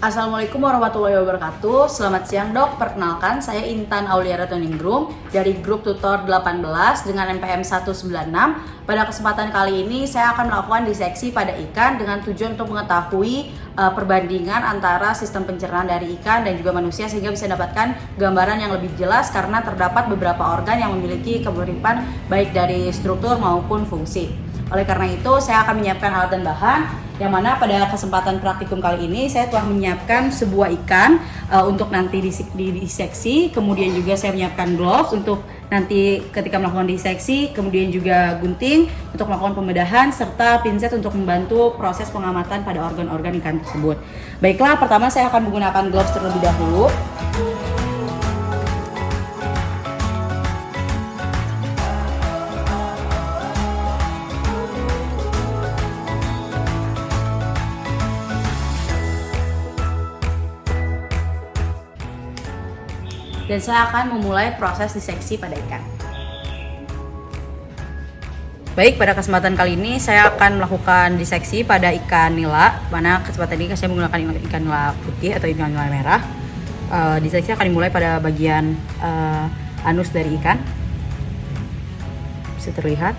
Assalamualaikum warahmatullahi wabarakatuh. Selamat siang dok, perkenalkan saya Intan Auliara Tuningrum dari grup tutor 18 dengan NPM 196. Pada kesempatan kali ini saya akan melakukan diseksi pada ikan dengan tujuan untuk mengetahui perbandingan antara sistem pencernaan dari ikan dan juga manusia sehingga bisa mendapatkan gambaran yang lebih jelas karena terdapat beberapa organ yang memiliki kemiripan baik dari struktur maupun fungsi. Oleh karena itu saya akan menyiapkan alat dan bahan yang mana pada kesempatan praktikum kali ini saya telah menyiapkan sebuah ikan untuk nanti diseksi, kemudian juga saya menyiapkan gloves untuk nanti ketika melakukan diseksi, kemudian juga gunting untuk melakukan pembedahan serta pinset untuk membantu proses pengamatan pada organ-organ ikan tersebut. Baiklah, pertama saya akan menggunakan gloves terlebih dahulu. Dan saya akan memulai proses diseksi pada ikan. Baik, pada kesempatan kali ini saya akan melakukan diseksi pada ikan nila. Mana kesempatan ini saya menggunakan ikan nila putih atau ikan nila merah. Diseksi akan dimulai pada bagian anus dari ikan. Bisa terlihat.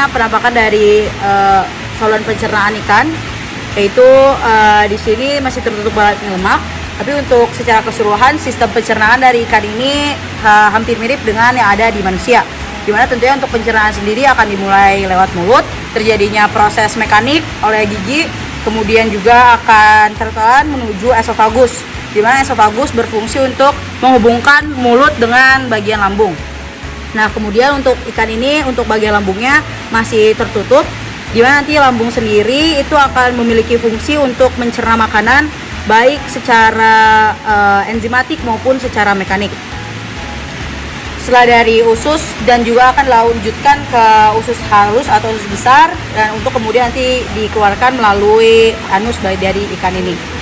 Penampakan dari saluran pencernaan ikan, yaitu di sini masih tertutup oleh lemak. Tapi untuk secara keseluruhan sistem pencernaan dari ikan ini hampir mirip dengan yang ada di manusia. Dimana tentunya untuk pencernaan sendiri akan dimulai lewat mulut, terjadinya proses mekanik oleh gigi, kemudian juga akan tertelan menuju esofagus. Dimana esofagus berfungsi untuk menghubungkan mulut dengan bagian lambung. Nah, kemudian untuk ikan ini, untuk bagian lambungnya masih tertutup, di mana nanti lambung sendiri itu akan memiliki fungsi untuk mencerna makanan, baik secara enzimatik maupun secara mekanik. Setelah dari usus dan juga akan lanjutkan ke usus halus atau usus besar, dan untuk kemudian nanti dikeluarkan melalui anus baik dari ikan ini.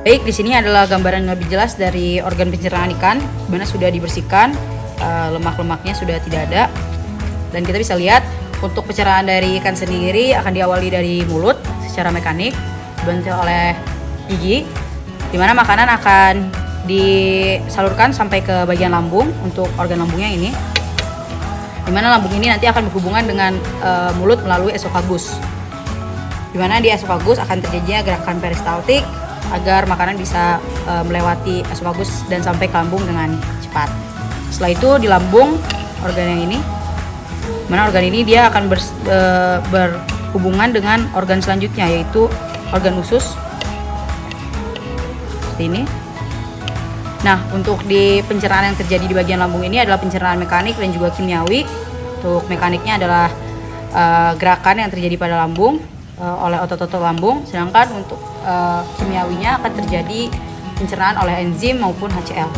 Baik, di sini adalah gambaran yang lebih jelas dari organ pencernaan ikan, di mana sudah dibersihkan, lemak-lemaknya sudah tidak ada. Dan kita bisa lihat untuk pencernaan dari ikan sendiri akan diawali dari mulut secara mekanik, dibantu oleh gigi, di mana makanan akan disalurkan sampai ke bagian lambung untuk organ lambungnya ini, di mana lambung ini nanti akan berhubungan dengan mulut melalui esofagus, di mana di esofagus akan terjadinya gerakan peristaltik agar makanan bisa melewati esofagus dan sampai ke lambung dengan cepat. Setelah itu di lambung organ yang ini, mana organ ini dia akan berhubungan dengan organ selanjutnya, yaitu organ usus seperti ini. Nah, untuk di pencernaan yang terjadi di bagian lambung ini adalah pencernaan mekanik dan juga kimiawi. Untuk mekaniknya adalah gerakan yang terjadi pada lambung oleh otot-otot lambung, sedangkan untuk kimiawinya akan terjadi pencernaan oleh enzim maupun HCl.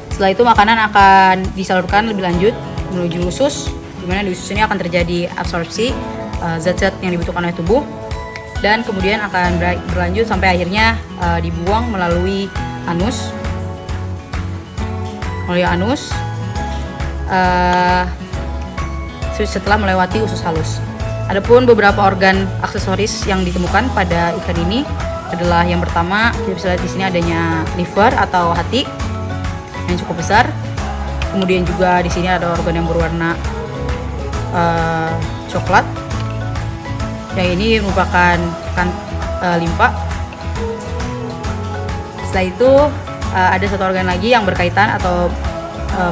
Setelah itu makanan akan disalurkan lebih lanjut menuju usus, di mana di usus ini akan terjadi absorpsi zat-zat yang dibutuhkan oleh tubuh, dan kemudian akan berlanjut sampai akhirnya dibuang melalui anus. Setelah melewati usus halus. Adapun beberapa organ aksesoris yang ditemukan pada ikan ini adalah yang pertama, kita bisa lihat di sini adanya liver atau hati yang cukup besar. Kemudian juga di sini ada organ yang berwarna coklat. Yang ini merupakan limpa. Setelah itu ada satu organ lagi yang berkaitan atau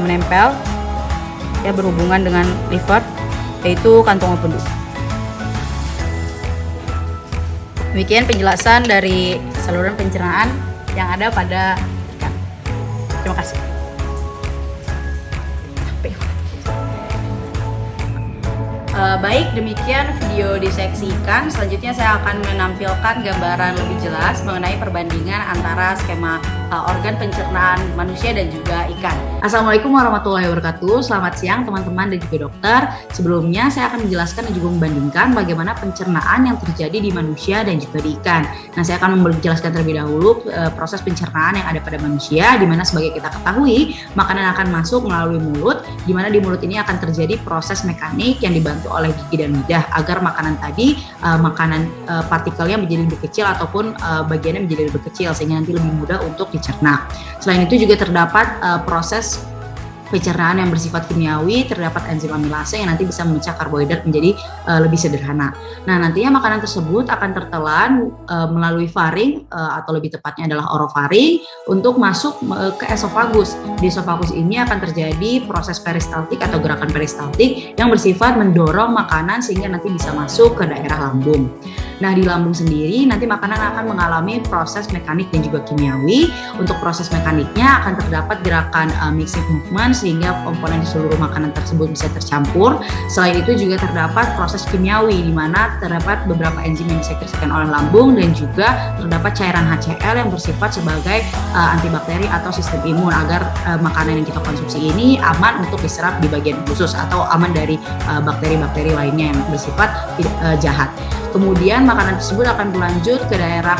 menempel ya berhubungan dengan liver, yaitu kantong empedu. Demikian penjelasan dari saluran pencernaan yang ada pada ikan. Terima kasih. Baik, demikian video diseksi ikan. Selanjutnya saya akan menampilkan gambaran lebih jelas mengenai perbandingan antara skema organ pencernaan manusia dan juga ikan. Assalamualaikum warahmatullahi wabarakatuh. Selamat siang teman-teman dan juga dokter. Sebelumnya saya akan menjelaskan dan juga membandingkan bagaimana pencernaan yang terjadi di manusia dan juga di ikan. Nah, saya akan menjelaskan terlebih dahulu proses pencernaan yang ada pada manusia, di mana sebagai kita ketahui makanan akan masuk melalui mulut, di mana di mulut ini akan terjadi proses mekanik yang dibantu oleh gigi dan lidah agar makanan tadi partikelnya menjadi lebih kecil ataupun bagiannya menjadi lebih kecil sehingga nanti lebih mudah untuk dicerna. Selain itu juga terdapat proses pencernaan yang bersifat kimiawi, terdapat enzim amilase yang nanti bisa memecah karbohidrat menjadi lebih sederhana. Nah, nantinya makanan tersebut akan tertelan melalui faring atau lebih tepatnya adalah orofaring untuk masuk ke esofagus. Di esofagus ini akan terjadi proses peristaltik atau gerakan peristaltik yang bersifat mendorong makanan sehingga nanti bisa masuk ke daerah lambung. Nah, di lambung sendiri nanti makanan akan mengalami proses mekanik dan juga kimiawi. Untuk proses mekaniknya akan terdapat gerakan mixing movement sehingga komponen di seluruh makanan tersebut bisa tercampur. Selain itu juga terdapat proses kimiawi di mana terdapat beberapa enzim yang disekresikan oleh lambung dan juga terdapat cairan HCl yang bersifat sebagai antibakteri atau sistem imun agar makanan yang kita konsumsi ini aman untuk diserap di bagian usus atau aman dari bakteri-bakteri lainnya yang bersifat jahat. Kemudian makanan tersebut akan berlanjut ke daerah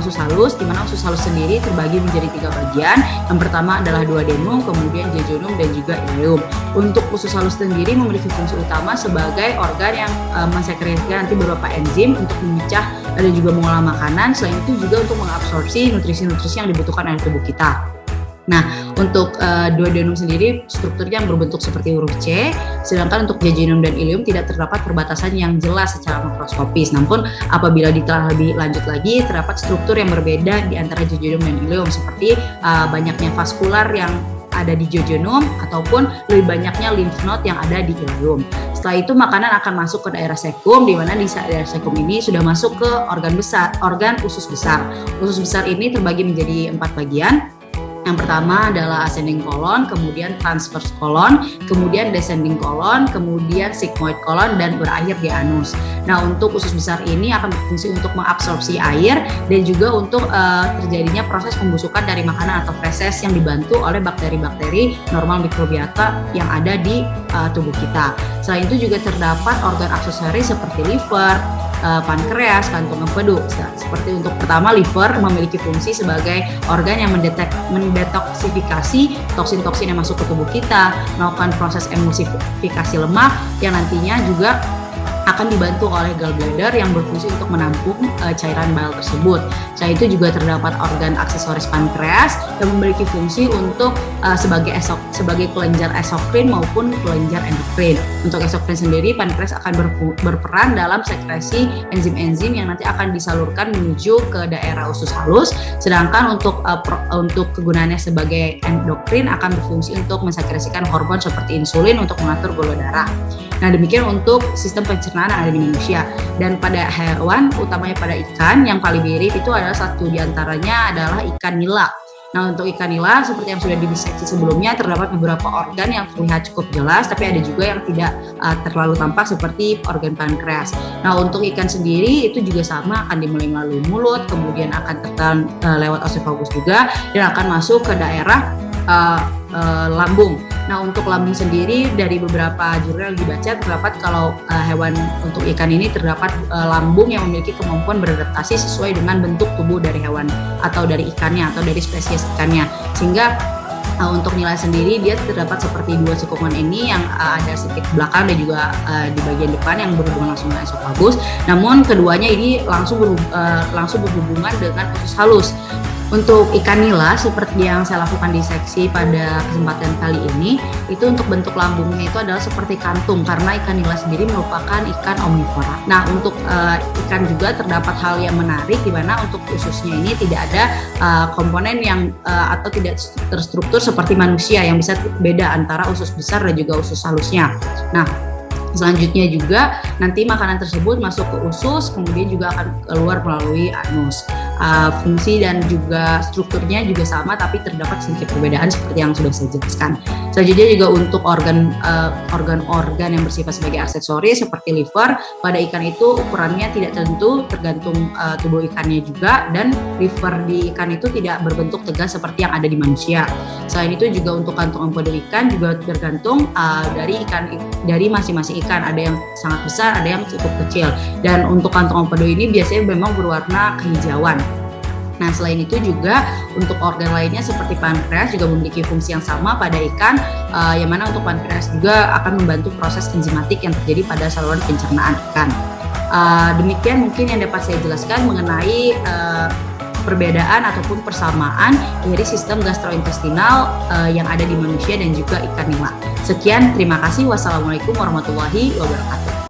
usus halus, di mana usus halus sendiri terbagi menjadi 3 bagian. Yang pertama adalah duodenum, kemudian jejunum dan juga ileum. Untuk usus halus sendiri memiliki fungsi utama sebagai organ yang mensekresikan nanti beberapa enzim untuk memecah dan juga mengolah makanan. Selain itu juga untuk mengabsorpsi nutrisi-nutrisi yang dibutuhkan oleh tubuh kita. Nah, untuk duodenum sendiri strukturnya yang berbentuk seperti huruf C, sedangkan untuk jejunum dan ileum tidak terdapat perbatasan yang jelas secara makroskopis. Namun apabila ditelah lebih lanjut lagi, terdapat struktur yang berbeda di antara jejunum dan ileum seperti banyaknya vaskular yang ada di jejunum ataupun lebih banyaknya lymph node yang ada di ileum. Setelah itu makanan akan masuk ke daerah sekum, di mana di daerah sekum ini sudah masuk ke organ usus besar. Usus besar ini terbagi menjadi 4 bagian. Yang pertama adalah ascending colon, kemudian transverse colon, kemudian descending colon, kemudian sigmoid colon, dan berakhir di anus. Nah, untuk usus besar ini akan berfungsi untuk mengabsorpsi air dan juga untuk terjadinya proses pembusukan dari makanan atau feses yang dibantu oleh bakteri-bakteri normal mikrobiota yang ada di tubuh kita. Selain itu juga terdapat organ aksesoris seperti liver, pankreas, kantung empedu. Seperti untuk pertama, liver memiliki fungsi sebagai organ yang mendetoksifikasi toksin-toksin yang masuk ke tubuh kita, melakukan proses emulsifikasi lemak yang nantinya juga akan dibantu oleh gallbladder yang berfungsi untuk menampung cairan bile tersebut. Selain itu juga terdapat organ aksesoris pankreas yang memiliki fungsi untuk sebagai kelenjar eksokrin maupun kelenjar endokrin. Untuk eksokrin sendiri, pankreas akan berperan dalam sekresi enzim-enzim yang nanti akan disalurkan menuju ke daerah usus halus. Sedangkan untuk kegunaannya sebagai endokrin akan berfungsi untuk mensekresikan hormon seperti insulin untuk mengatur gula darah. Nah, demikian untuk sistem pencernaan yang ada di manusia. Dan pada hewan, utamanya pada ikan, yang paling mirip itu adalah satu diantaranya adalah ikan nila. Nah, untuk ikan nila, seperti yang sudah diseksi sebelumnya, terdapat beberapa organ yang terlihat cukup jelas, tapi ada juga yang tidak terlalu tampak seperti organ pankreas. Nah, untuk ikan sendiri itu juga sama, akan dimulai melalui mulut, kemudian akan tertelan lewat oesophagus juga, dan akan masuk ke daerah lambung. Nah, untuk lambung sendiri dari beberapa jurnal yang dibaca terdapat kalau hewan untuk ikan ini terdapat lambung yang memiliki kemampuan beradaptasi sesuai dengan bentuk tubuh dari hewan atau dari ikannya atau dari spesies ikannya. Sehingga untuk nila sendiri dia terdapat seperti dua cekungan ini yang ada sedikit belakang dan juga di bagian depan yang berhubungan langsung dengan esophagus. Namun keduanya ini langsung berhubungan dengan usus halus. Untuk ikan nila seperti yang saya lakukan di seksi pada kesempatan kali ini, itu untuk bentuk lambungnya itu adalah seperti kantung karena ikan nila sendiri merupakan ikan omnivora. Nah, untuk ikan juga terdapat hal yang menarik di mana untuk ususnya ini tidak ada komponen yang atau tidak terstruktur seperti manusia yang bisa beda antara usus besar dan juga usus halusnya. Nah, selanjutnya juga nanti makanan tersebut masuk ke usus, kemudian juga akan keluar melalui anus. Fungsi dan juga strukturnya juga sama, tapi terdapat sedikit perbedaan seperti yang sudah saya jelaskan. Selanjutnya juga untuk organ-organ yang bersifat sebagai aksesoris seperti liver, pada ikan itu ukurannya tidak tentu, tergantung tubuh ikannya juga, dan liver di ikan itu tidak berbentuk tegas seperti yang ada di manusia. Selain itu juga untuk kantung empedu ikan juga tergantung dari masing-masing ikan, ada yang sangat besar, ada yang cukup kecil. Dan untuk kantung empedu ini biasanya memang berwarna kehijauan. Nah, selain itu juga untuk organ lainnya seperti pankreas juga memiliki fungsi yang sama pada ikan, yang mana untuk pankreas juga akan membantu proses enzimatik yang terjadi pada saluran pencernaan ikan. Demikian mungkin yang dapat saya jelaskan mengenai perbedaan ataupun persamaan dari sistem gastrointestinal yang ada di manusia dan juga ikan nila. Sekian, terima kasih. Wassalamualaikum warahmatullahi wabarakatuh.